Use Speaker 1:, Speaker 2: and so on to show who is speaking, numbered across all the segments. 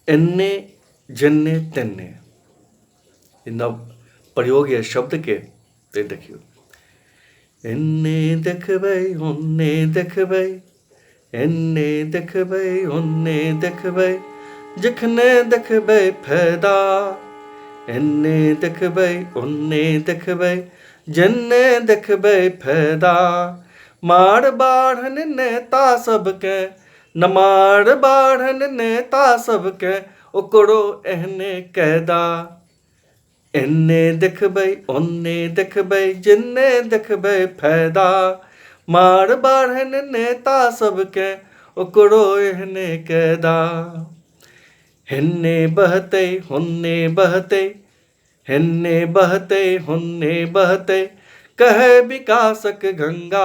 Speaker 1: एन्ने जन्ने तेन्ने इनका प्रयोग है शब्द के ते देखियो। एन्ने देखबै ओन्ने देखबै, एन्ने देखबै ओन्ने देखबै, जखने देखबै फायदा। एन्ने देखबै ओन्ने देखबै, जन्ने देखबै फायदा। मार बाढ़न नेता सबके, न मार बाढ़न नेता सबके, ओकरो एहने कैदा। एन्ने देखबै ओन्ने देखबै, जन्ने देखबै फायदा। मार बाढ़न नेता सबके, ओकरो एहने कैदा। हेन्ने बहतै होन्ने बहतै, हेन्ने बहतै होन्ने बहतै, कहे विकासक गंगा।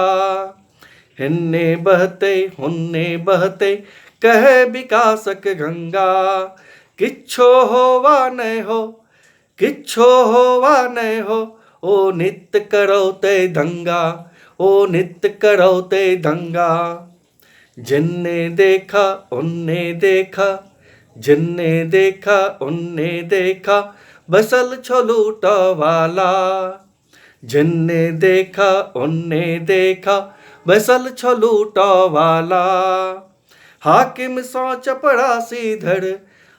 Speaker 1: हेन्ने बहतै होन्ने बहतै, कहे विकासक गंगा। किच्छो होवा नै हो, किच्छो होवा नै हो, ओ नित्य करौतै दंगा, ओ नित्य करौतै दंगा। जिन्ने देखा उन्ने देखा, जिन्ने देखा उन्ने देखा, बसल छो लूटवाला। जिन्ने देखा उन्ने देखा, बसल छो लूटवाला। हाकिम सौ चपरासी धर,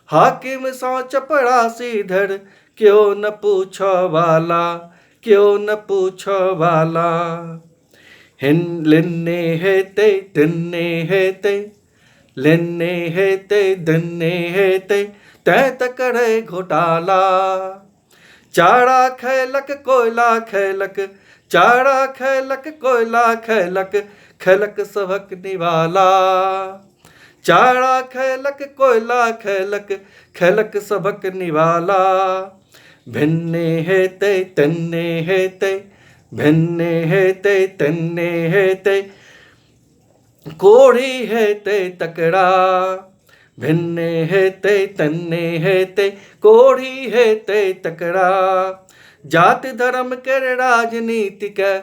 Speaker 1: हाकिम सौ चपरासी धर, क्यों न पूछवाला, क्यों न पूछवाला। हिन लिन्ने हेते तिन्ने हेते, लिन्ने हेते दिन्ने हेते, तै करे घोटाला। चारा खैलक कोयला खैलक, चारा खैलक कोयला खैलक, खैलक सबक निवाला। चारा खैलक कोयला खैलक, खैलक सबक निवाला। भिन्ने हेते तन्ने हेते, भिन्ने हेते तन्ने हेते, कोढ़ी हेते तकड़ा। भिन्ने हेते तन्ने हेते, कोढ़ी हेते तकड़ा। जाति धर्म कर राजनीति के,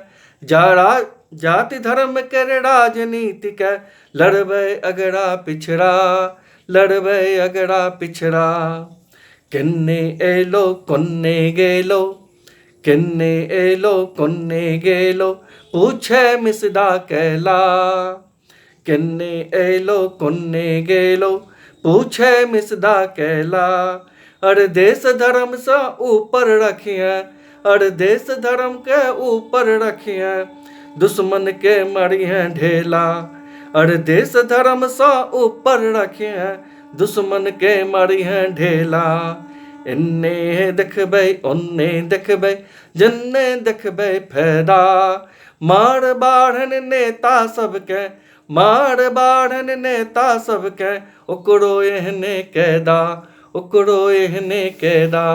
Speaker 1: जाति धर्म कर राजनीति के, लड़बै अगड़ा पिछड़ा, लड़बै अगड़ा पिछड़ा। किन्ने एलो कोन्ने गेलो, किन्ने एलो कोन्ने गेलो, पूछे मिसदा कैला। किन्ने एलो कोन्ने गेलो, पूछे मिसदा कैला। अरे देश धर्म से ऊपर रखिए, अरे देश धर्म के ऊपर रखिए, दुश्मन के मरिए ढेला। अरे देश धर्म से ऊपर रखिए, दुश्मन के मरिए ढेला। इन्ने देखबै ओन्ने देखबै, जन्ने देखबै फायदा। मार बाढ़न नेता सबके, मार बाढ़न नेता सबके, ओकरो एहने कैदा, ओकरो एहने कैदा।